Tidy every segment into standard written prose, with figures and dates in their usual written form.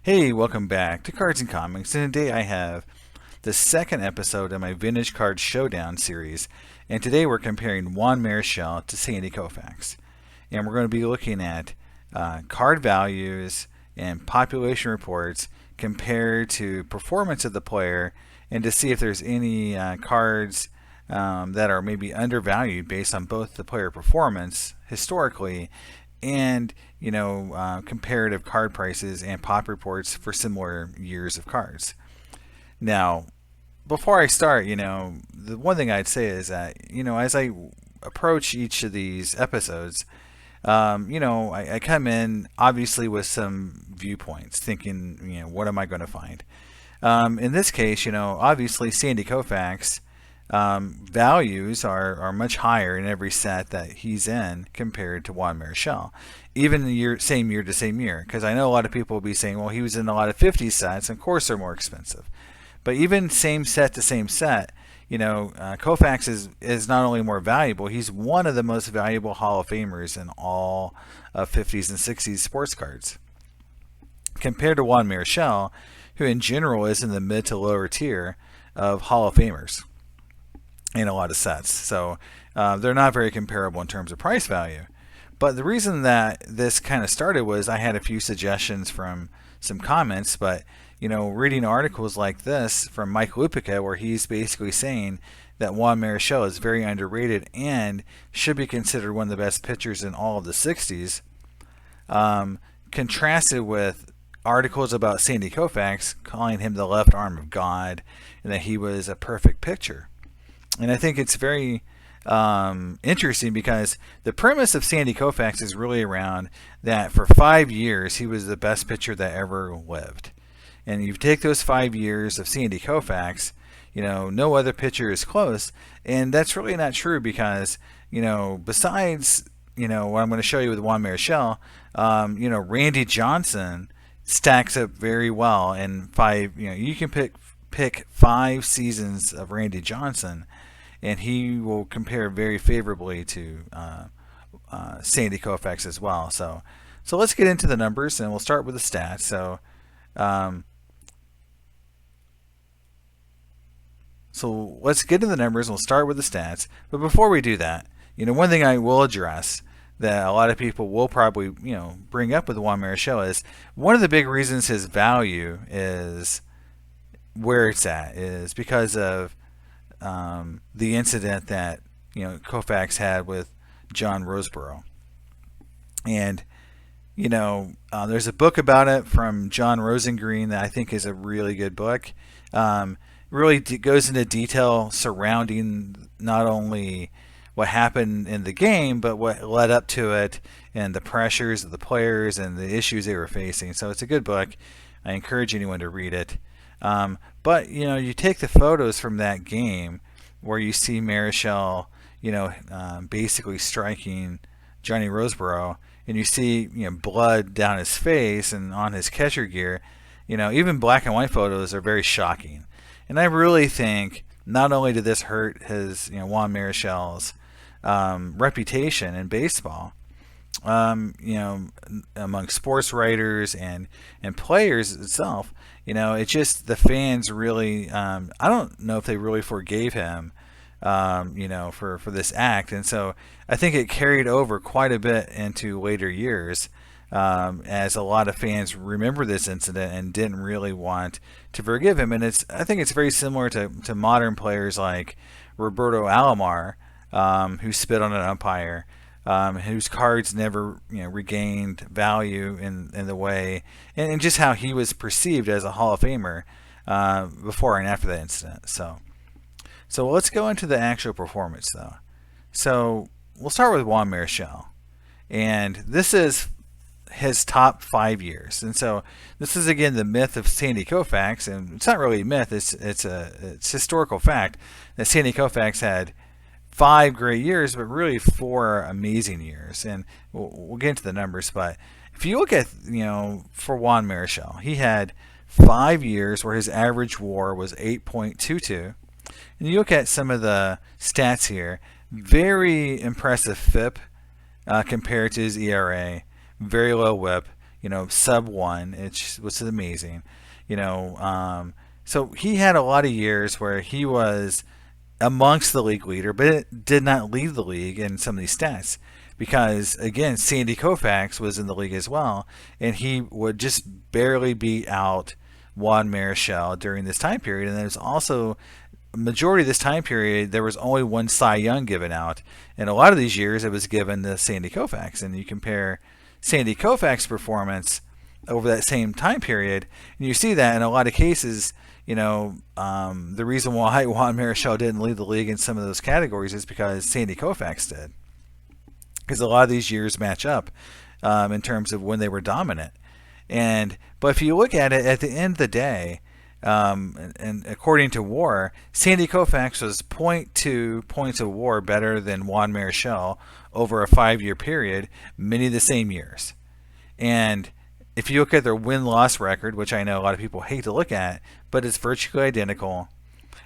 Hey, welcome back to Cards and Comics, and today I have the second episode of my Vintage Card Showdown series, and today we're comparing Juan Marichal to Sandy Koufax. And we're going to be looking at card values and population reports compared to performance of the player, and to see if there's any cards that are maybe undervalued based on both the player performance historically and comparative card prices and pop reports for similar years of cards. Now, before I start, the one thing I'd say is that as I approach each of these episodes, I come in obviously with some viewpoints, thinking, what am I going to find? In this case, obviously Sandy Koufax values are much higher in every set that he's in compared to Juan Marichal, even the same year to same year. Because I know a lot of people will be saying, well, he was in a lot of 50 sets, and of course they're more expensive. But even same set to same set, Koufax is not only more valuable, he's one of the most valuable Hall of Famers in all of 50s and 60s sports cards. Compared to Juan Marichal, who in general is in the mid to lower tier of Hall of Famers in a lot of sets. So they're not very comparable in terms of price value. But the reason that this kind of started was I had a few suggestions from some comments, but reading articles like this from Mike Lupica, where he's basically saying that Juan Marichal is very underrated and should be considered one of the best pitchers in all of the 60s, contrasted with articles about Sandy Koufax calling him the left arm of God and that he was a perfect pitcher. And I think it's very interesting because the premise of Sandy Koufax is really around that for 5 years he was the best pitcher that ever lived. And you take those 5 years of Sandy Koufax, no other pitcher is close. And that's really not true because, besides, what I'm going to show you with Juan Marichal, Randy Johnson stacks up very well in five. You can pick 5 seasons of Randy Johnson, and he will compare very favorably to Sandy Koufax as well. So let's get into the numbers, and we'll start with the stats. So let's get into the numbers, and we'll start with the stats. But before we do that, one thing I will address that a lot of people will probably bring up with Juan Marichal is one of the big reasons his value is where it's at is because of the incident that Koufax had with John Roseborough. And there's a book about it from John Rosengreen that I think is a really good book. Really goes into detail surrounding not only what happened in the game, but what led up to it and the pressures of the players and the issues they were facing. So it's a good book. I encourage anyone to read it. But you take the photos from that game where you see Marichal, basically striking Johnny Roseborough, and you see blood down his face and on his catcher gear. Even black and white photos are very shocking. And I really think not only did this hurt his Juan Marichal's reputation in baseball, among sports writers and players itself. It's just the fans really, I don't know if they really forgave him, for this act. And so I think it carried over quite a bit into later years, as a lot of fans remember this incident and didn't really want to forgive him. And I think it's very similar to modern players like Roberto Alomar, who spit on an umpire, whose cards never regained value in the way and just how he was perceived as a Hall of Famer before and after that incident. So let's go into the actual performance though. So we'll start with Juan Marichal, and this is his top 5 years. And so this is again the myth of Sandy Koufax, and it's not really a myth, it's historical fact that Sandy Koufax had 5 great years, but really 4 amazing years. And we'll get into the numbers, but if you look at, for Juan Marichal, he had 5 years where his average WAR was 8.22. And you look at some of the stats here, very impressive FIP compared to his ERA, very low WHIP. sub 1, which is amazing. So he had a lot of years where he was amongst the league leader, but it did not lead the league in some of these stats because, again, Sandy Koufax was in the league as well, and he would just barely beat out Juan Marichal during this time period. And there's also majority of this time period, there was only one Cy Young given out. And a lot of these years, it was given to Sandy Koufax. And you compare Sandy Koufax's performance over that same time period, and you see that in a lot of cases, the reason why Juan Marichal didn't lead the league in some of those categories is because Sandy Koufax did. Because a lot of these years match up in terms of when they were dominant. But if you look at it, at the end of the day, and according to WAR, Sandy Koufax was 0.2 points of WAR better than Juan Marichal over a 5-year period, many of the same years. And if you look at their win-loss record, which I know a lot of people hate to look at, but it's virtually identical.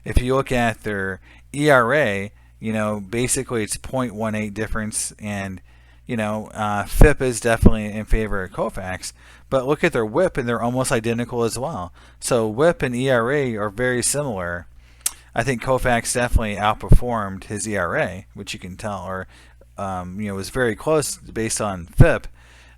If you look at their ERA, basically it's 0.18 difference, and FIP is definitely in favor of Koufax. But look at their WHIP, and they're almost identical as well. So WHIP and ERA are very similar. I think Koufax definitely outperformed his ERA, which you can tell, or was very close based on FIP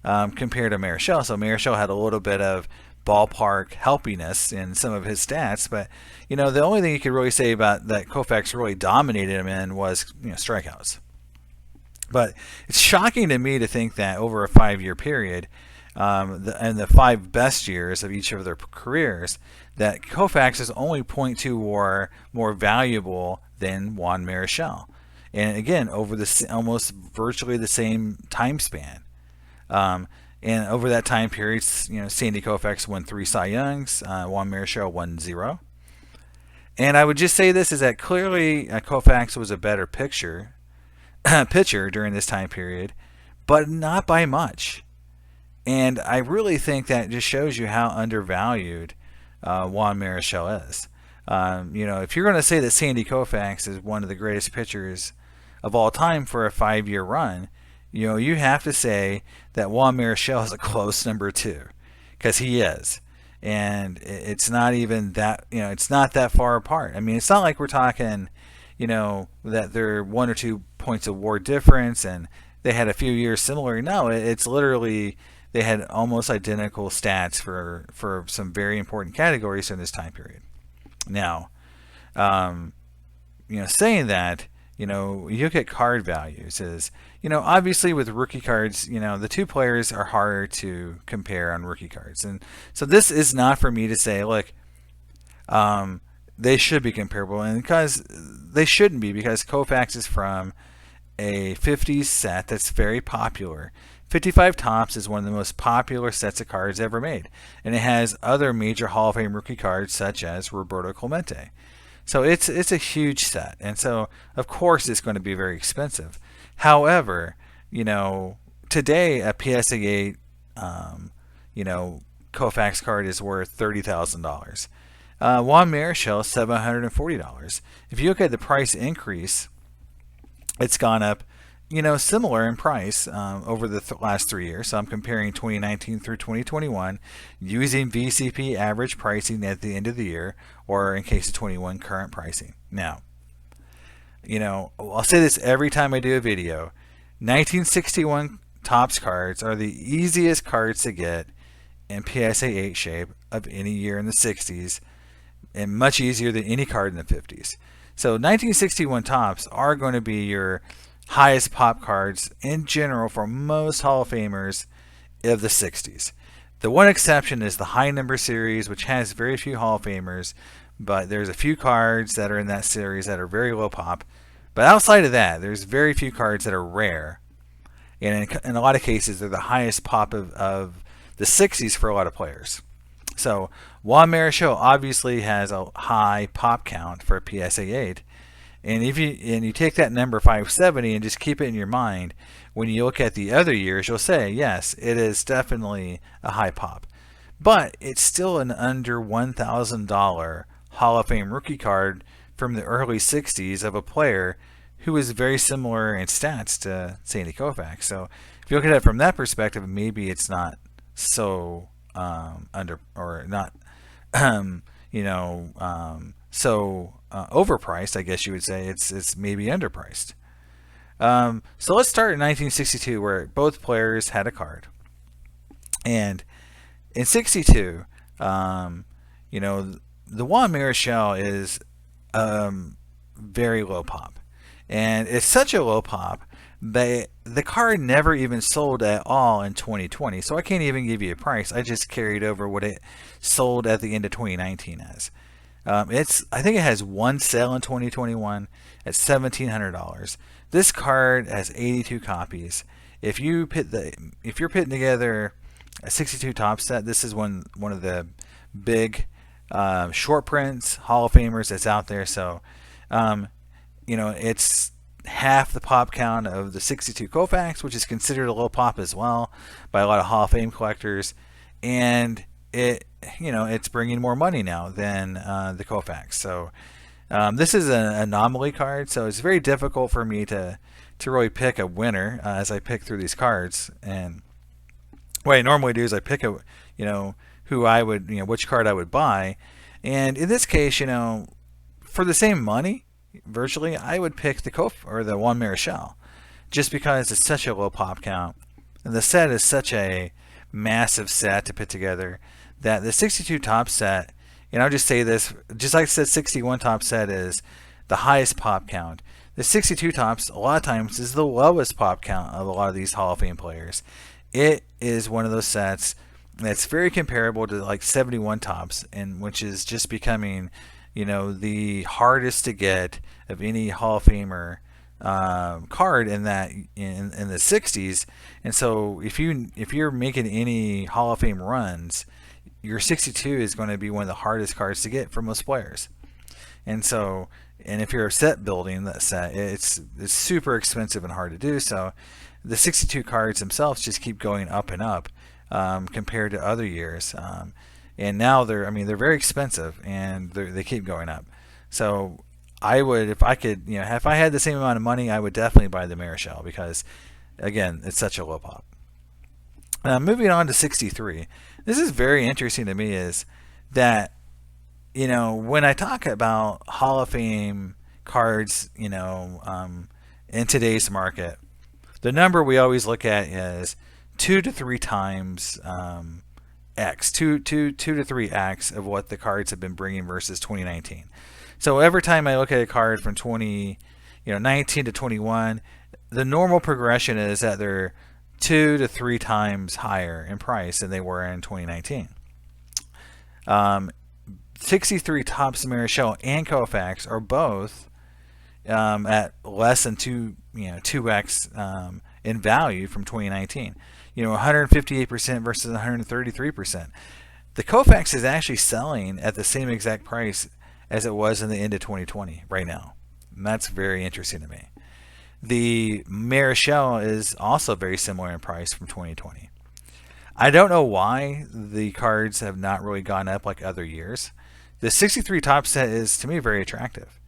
compared to Marichal. So Marichal had a little bit of ballpark helpiness in some of his stats, but the only thing you could really say about that Koufax really dominated him in was strikeouts. But it's shocking to me to think that over a 5-year period, and the 5 best years of each of their careers, that Koufax is only 0.2 WAR more valuable than Juan Marichal. And again, over almost virtually the same time span. And over that time period, Sandy Koufax won 3 Cy Youngs, Juan Marichal won 0. And I would just say this is that clearly Koufax was a better pitcher during this time period, but not by much. And I really think that just shows you how undervalued Juan Marichal is. If you're going to say that Sandy Koufax is one of the greatest pitchers of all time for a 5-year run, you have to say that Juan Marichal is a close number 2, because he is. And it's not even that, it's not that far apart. I mean, it's not like we're talking, that they're 1 or 2 points of WAR difference and they had a few years similar. No, it's literally they had almost identical stats for some very important categories in this time period. Now, saying that, you look at card values is, obviously with rookie cards, the 2 players are harder to compare on rookie cards. And so this is not for me to say, look, they should be comparable, and because they shouldn't be, because Koufax is from a 50s set that's very popular. 55 Topps is one of the most popular sets of cards ever made, and it has other major Hall of Fame rookie cards such as Roberto Clemente. So it's a huge set, and so of course it's going to be very expensive. However, today a PSA 8 Koufax card is worth $30,000. Juan Marichal, $740. If you look at the price increase, it's gone up, similar in price over the last 3 years. So I'm comparing 2019 through 2021 using VCP average pricing at the end of the year, or in case of 21 current pricing. Now, I'll say this every time I do a video. 1961 Topps cards are the easiest cards to get in PSA 8 shape of any year in the 60s, and much easier than any card in the 50s. So 1961 Topps are going to be your highest pop cards in general for most Hall of Famers of the 60s. The one exception is the high number series, which has very few Hall of Famers, but there's a few cards that are in that series that are very low pop. But outside of that, there's very few cards that are rare. And in a lot of cases, they're the highest pop of the 60s for a lot of players. So Juan Marichal obviously has a high pop count for a PSA 8. And if you take that number 570 and just keep it in your mind, when you look at the other years, you'll say, yes, it is definitely a high pop. But it's still an under $1,000 Hall of Fame rookie card from the early 60s of a player who is very similar in stats to Sandy Koufax. So if you look at it from that perspective, maybe it's not so under or not you know so overpriced, I guess you would say. It's maybe underpriced. So let's start in 1962, where both players had a card, and in 62, you know, the Juan Marichal is very low pop, and it's such a low pop that the card never even sold at all in 2020. So I can't even give you a price. I just carried over what it sold at the end of 2019 as. I think it has one sale in 2021 at $1,700. This card has 82 copies. If you're putting together a 62 top set, this is one of the big short prints Hall of Famers that's out there. So it's half the pop count of the 62 Koufax, which is considered a low pop as well by a lot of Hall of Fame collectors, and it's bringing more money now than the Koufax. So this is an anomaly card, so it's very difficult for me to really pick a winner as I pick through these cards. And what I normally do is I pick who I would, which card I would buy. And in this case, for the same money, virtually, I would pick the Juan Marichal, just because it's such a low pop count, and the set is such a massive set to put together that the 62 top set, and I'll just say this, just like I said, 61 top set is the highest pop count. The 62 tops, a lot of times, is the lowest pop count of a lot of these Hall of Fame players. It is one of those sets that's very comparable to like 71 tops, and which is just becoming, the hardest to get of any Hall of Famer card in the 60s. And so if you're making any Hall of Fame runs, your 62 is going to be one of the hardest cards to get for most players. And so, and if you're set building that set, it's super expensive and hard to do. So the 62 cards themselves just keep going up and up compared to other years. And now they're very expensive, and they keep going up. So I would, if I could, if I had the same amount of money, I would definitely buy the Marichal, because again, it's such a low pop. Moving on to 63. This is very interesting to me, is that, when I talk about Hall of Fame cards, in today's market, the number we always look at is 2 to 3 times X, 2 to 3X of what the cards have been bringing versus 2019. So every time I look at a card from 19 to 21, the normal progression is that they're 2 to 3 times higher in price than they were in 2019. 63 Topps Marichal and Koufax are both at less than 2x in value from 2019. 158% versus 133%. The Koufax is actually selling at the same exact price as it was in the end of 2020 right now. And that's very interesting to me. The Marichal is also very similar in price from 2020. I don't know why the cards have not really gone up like other years. The 63 top set is, to me, very attractive.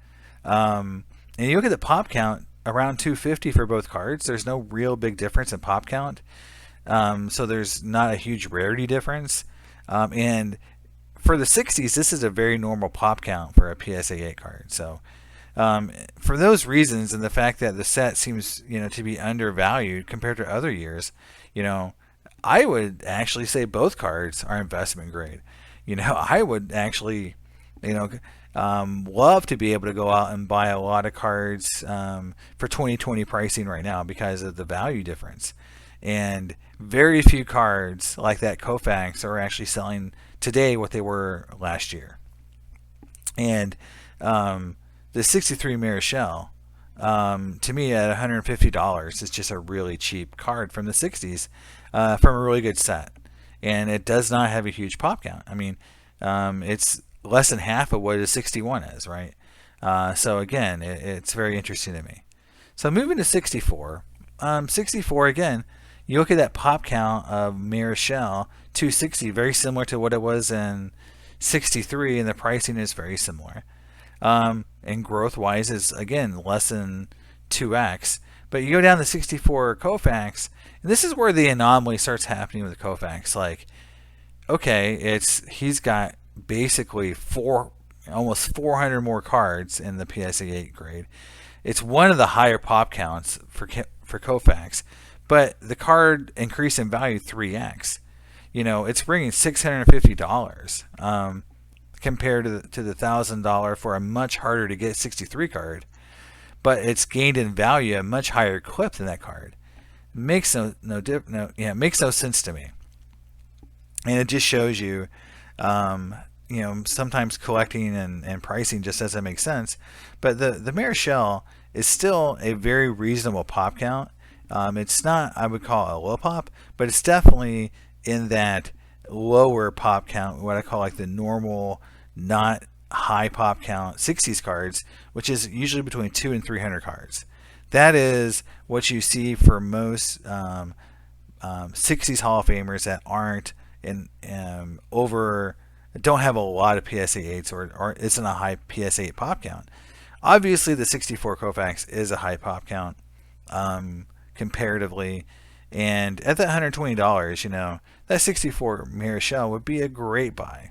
And you look at the pop count, around 250 for both cards. There's no real big difference in pop count. So there's not a huge rarity difference. And for the 60s, this is a very normal pop count for a PSA 8 card. So for those reasons, and the fact that the set seems to be undervalued compared to other years, I would actually say both cards are investment grade. I would actually love to be able to go out and buy a lot of cards for 2020 pricing right now because of the value difference. And very few cards like that Koufax are actually selling today what they were last year. And the 63 Marichal, to me, at $150 is just a really cheap card from the 60s from a really good set. And it does not have a huge pop count. It's less than half of what a 61 is, right? So again, it's very interesting to me. So moving to 64. 64, again, you look at that pop count of Marichal, 260, very similar to what it was in 63, and the pricing is very similar. And growth-wise is, again, less than 2x. But you go down to 64 Koufax, and this is where the anomaly starts happening with the Koufax. Like, okay, he's got basically almost 400 more cards in the PSA 8 grade. It's one of the higher pop counts for Koufax, but the card increase in value 3x. It's bringing $650 compared to the $1,000 for a much harder to get 63 card, but it's gained in value a much higher clip than that card. Makes it makes no sense to me, and it just shows you, sometimes collecting and pricing just doesn't make sense. But the Marichal is still a very reasonable pop count. It's not, I would call it a low pop, but it's definitely in that lower pop count, what I call like the normal, not high pop count 60s cards, which is usually between 200 and 300 cards. That is what you see for most 60s Hall of Famers that aren't don't have a lot of PSA 8s or isn't a high PSA 8 pop count. Obviously, the 64 Koufax is a high pop count comparatively, and at that $120, that 64 Marichal would be a great buy,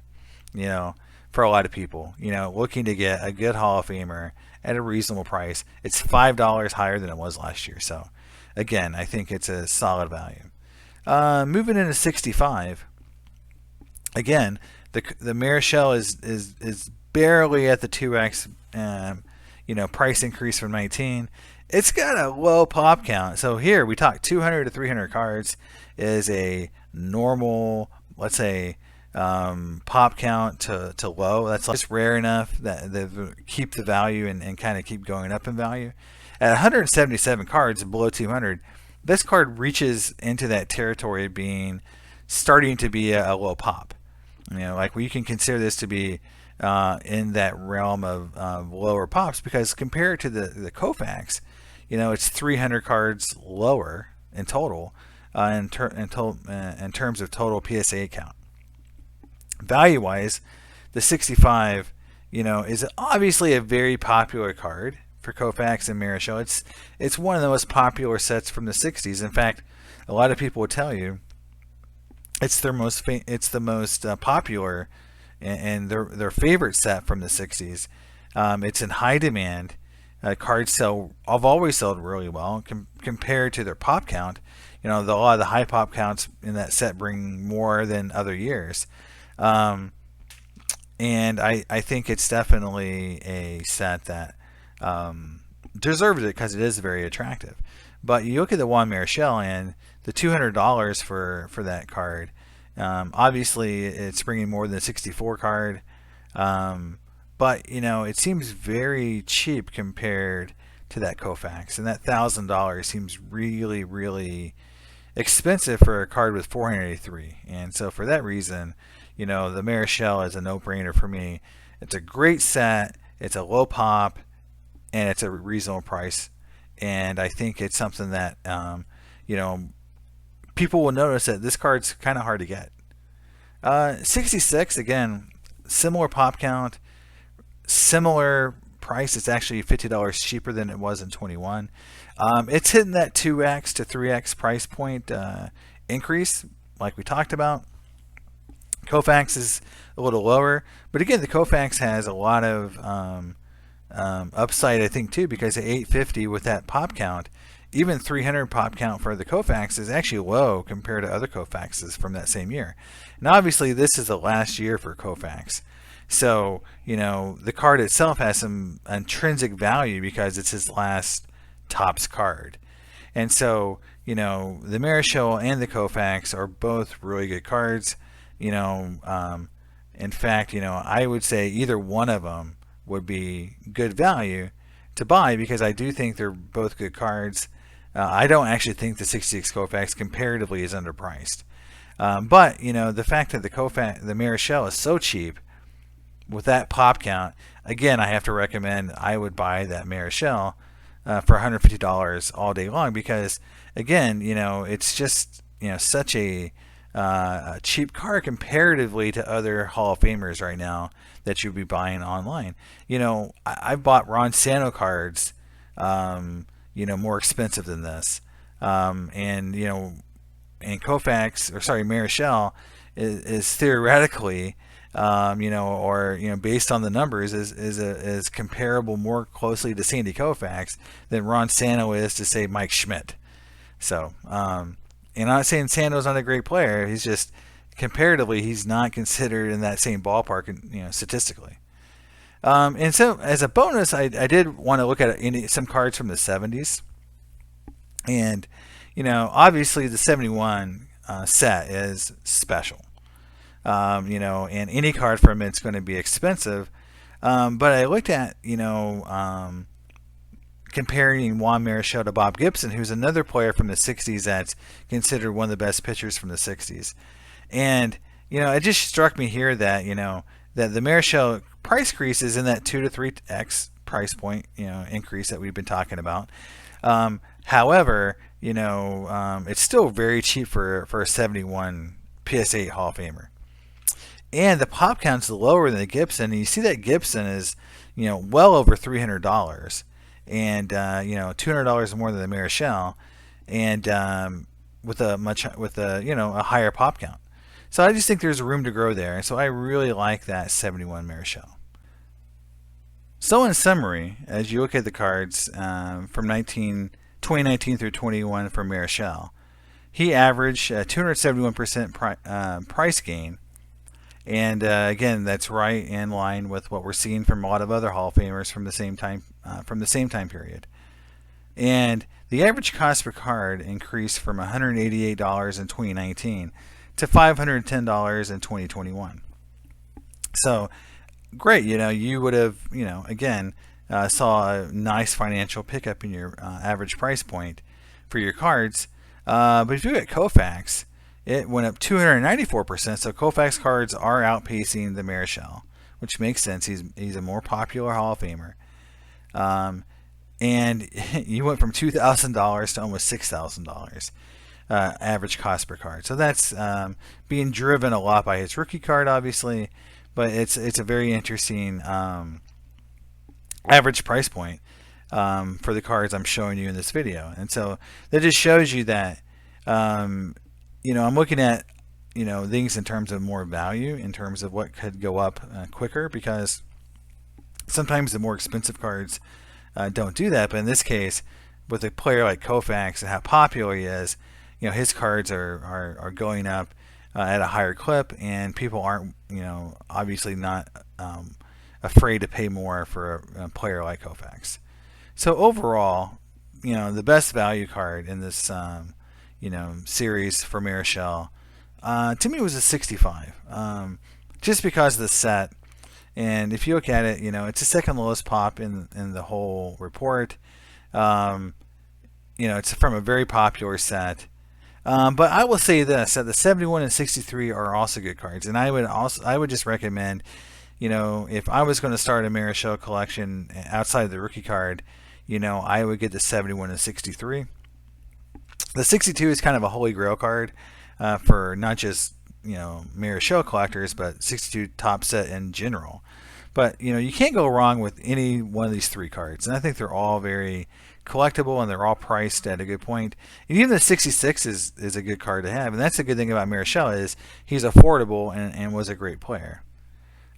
for a lot of people, looking to get a good Hall of Famer at a reasonable price. It's $5 higher than it was last year, so again, I think it's a solid value. Moving into 65, again, the Marichal is barely at the 2x price increase from 19. It's got a low pop count. So here we talk 200 to 300 cards is a normal, let's say, pop count to low. That's just rare enough that they keep the value and kind of keep going up in value. At 177 cards below 200, this card reaches into that territory of starting to be a low pop. Like you can consider this to be in that realm of lower pops, because compared to the Koufax, it's 300 cards lower in total in terms of total PSA count. Value-wise, the 65, is obviously a very popular card for Koufax and Marichal. It's one of the most popular sets from the 60s. In fact, a lot of people would tell you it's the most popular and their favorite set from the 60s. It's in high demand. Cards have always sold really well compared to their pop count. A lot of the high pop counts in that set bring more than other years. And I think it's definitely a set that deserves it because it is very attractive. But you look at the Juan Marichal and the $200 for that card. Obviously, it's bringing more than a 64 card. But it seems very cheap compared to that Koufax, and that $1,000 seems really, really expensive for a card with 483. And so for that reason, the Marichal is a no-brainer for me. It's a great set. It's a low pop, and it's a reasonable price. And I think it's something that people will notice that this card's kind of hard to get. 66, again, similar pop count, similar price. It's actually $50 cheaper than it was in 21. It's hitting that 2x to 3x price point increase, like we talked about. Koufax is a little lower, but again, the Koufax has a lot of upside, I think, too, because at 850 with that pop count, even 300 pop count for the Koufax is actually low compared to other Koufaxes from that same year. And obviously, this is the last year for Koufax. So, the card itself has some intrinsic value because it's his last Topps card. And so, the Marichal and the Koufax are both really good cards. In fact, I would say either one of them would be good value to buy because I do think they're both good cards. I don't actually think the 66 Koufax comparatively is underpriced. But, the fact that the Marichal is so cheap with that pop count, again, I have to recommend I would buy that Marichal for $150 all day long because, again, it's just, such a cheap card comparatively to other Hall of Famers right now that you'd be buying online. I've bought Ron Santo cards, more expensive than this. And and Koufax, or sorry, Marichal is theoretically, or based on the numbers, is comparable more closely to Sandy Koufax than Ron Santo is to, say, Mike Schmidt. So, and I'm not saying Santo's not a great player. He's just comparatively, he's not considered in that same ballpark, statistically. And so, as a bonus, I did want to look at some cards from the 70s. And, obviously the 71 set is special. And any card from it's going to be expensive. But I looked at, comparing Juan Marichal to Bob Gibson, who's another player from the 60s that's considered one of the best pitchers from the 60s. And, it just struck me here that, that the Marichal price increase is in that 2 to 3x price point, increase that we've been talking about. However, it's still very cheap for a 71 PSA Hall of Famer. And the pop count's lower than the Gibson. And you see that Gibson is, well over $300, and $200 more than the Marichal, and with a higher pop count. So I just think there's room to grow there. So I really like that 71 Marichal. So in summary, as you look at the cards from 2019 through 21 for Marichal, he averaged 271% price gain. And again, that's right in line with what we're seeing from a lot of other Hall of Famers from the same time period. And the average cost per card increased from $188 in 2019 to $510 in 2021. So great, you would have, again, saw a nice financial pickup in your average price point for your cards. But if you look at Koufax, it went up 294%. So Koufax cards are outpacing the Marichal, which makes sense. He's a more popular Hall of Famer. And you went from $2,000 to almost $6,000 average cost per card. So that's being driven a lot by his rookie card, obviously, but it's a very interesting average price point for the cards I'm showing you in this video. And so that just shows you that I'm looking at things in terms of more value, in terms of what could go up quicker, because sometimes the more expensive cards don't do that. But in this case, with a player like Koufax and how popular he is, his cards are going up at a higher clip, and people aren't obviously not afraid to pay more for a player like Koufax. So overall, the best value card in this series for Marichal, to me, was a 65, just because of the set. And if you look at it, it's the second lowest pop in the whole report. It's from a very popular set. But I will say this, that the 71 and 63 are also good cards. And I would just recommend, if I was going to start a Marichal collection outside of the rookie card, I would get the 71 and 63. The 62 is kind of a holy grail card for not just Marichal collectors, but 62 top set in general. But you can't go wrong with any one of these three cards, and I think they're all very collectible, and they're all priced at a good point. And even the 66 is a good card to have, and that's the good thing about Marichal, is he's affordable and was a great player.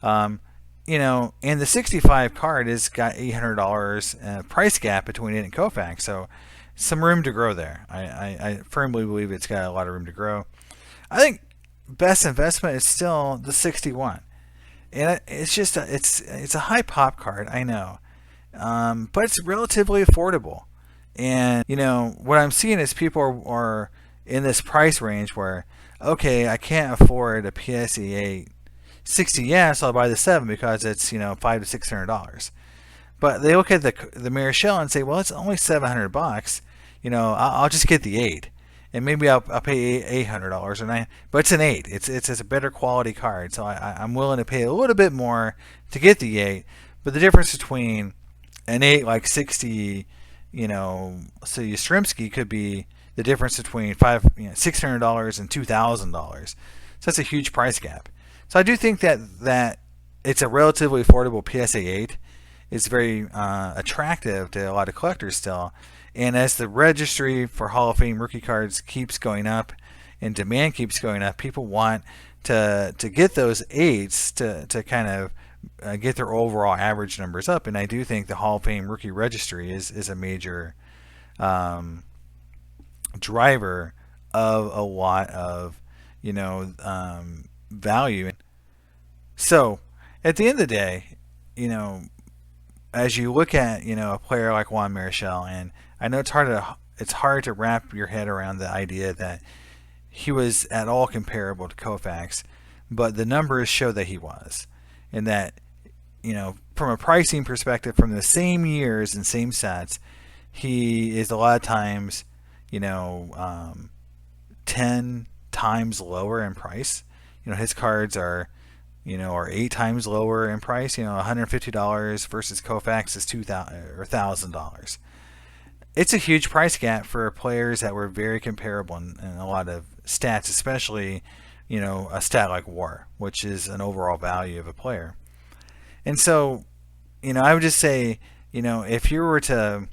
And the 65 card has got $800 price gap between it and Koufax, so some room to grow there. I firmly believe it's got a lot of room to grow. I think best investment is still the 61, and it's just it's a high pop card, I know, but it's relatively affordable. And what I'm seeing is people are in this price range where, okay, I can't afford a PSA 60, yeah, so I'll buy the 7 because it's $500 to $600. But they look at the Marichal and say, well, it's only $700. I'll just get the 8, and maybe I'll pay $800 or $900. But it's an 8. It's a better quality card, so I'm willing to pay a little bit more to get the 8. But the difference between an 8 like 60, so Yastrzemski could be the difference between $600 and $2,000. So that's a huge price gap. So I do think that it's a relatively affordable PSA 8. It's very attractive to a lot of collectors still. And as the registry for Hall of Fame rookie cards keeps going up and demand keeps going up, people want to get those 8s to kind of get their overall average numbers up. And I do think the Hall of Fame rookie registry is a major driver of a lot of value. So at the end of the day, as you look at a player like Juan Marichal, and I know it's hard to wrap your head around the idea that he was at all comparable to Koufax, but the numbers show that he was, and that from a pricing perspective, from the same years and same sets, he is a lot of times 10 times lower in price. His cards are 8 times lower in price. $150 versus Koufax is $2,000 or $1,000. It's a huge price gap for players that were very comparable in a lot of stats, especially a stat like WAR, which is an overall value of a player. And so, I would just say, if you were to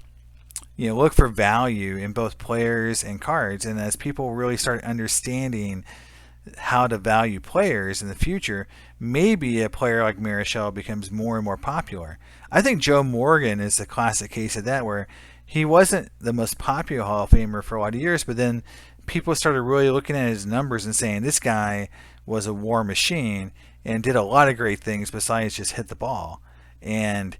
look for value in both players and cards, and as people really start understanding how to value players in the future, maybe a player like Marichal becomes more and more popular. I think Joe Morgan is a classic case of that, where he wasn't the most popular Hall of Famer for a lot of years, but then people started really looking at his numbers and saying this guy was a war machine and did a lot of great things besides just hit the ball. And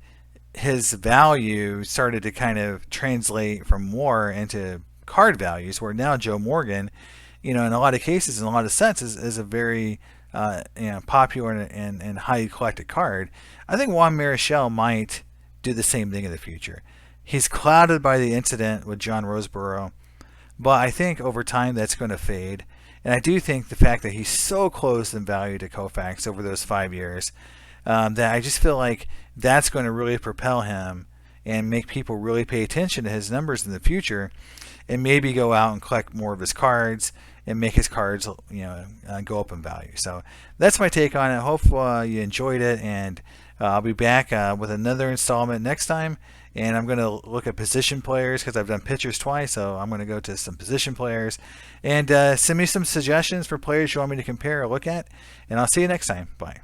his value started to kind of translate from war into card values, where now Joe Morgan, in a lot of cases, in a lot of sets, is a very popular and highly collected card. I think Juan Marichal might do the same thing in the future. He's clouded by the incident with John Roseborough, but I think over time that's going to fade. And I do think the fact that he's so close in value to Koufax over those 5 years, that I just feel like that's going to really propel him and make people really pay attention to his numbers in the future, and maybe go out and collect more of his cards and make his cards go up in value. So that's my take on it. Hope you enjoyed it, and I'll be back with another installment next time. And I'm going to look at position players because I've done pitchers twice, so I'm going to go to some position players. And send me some suggestions for players you want me to compare or look at, and I'll see you next time. Bye.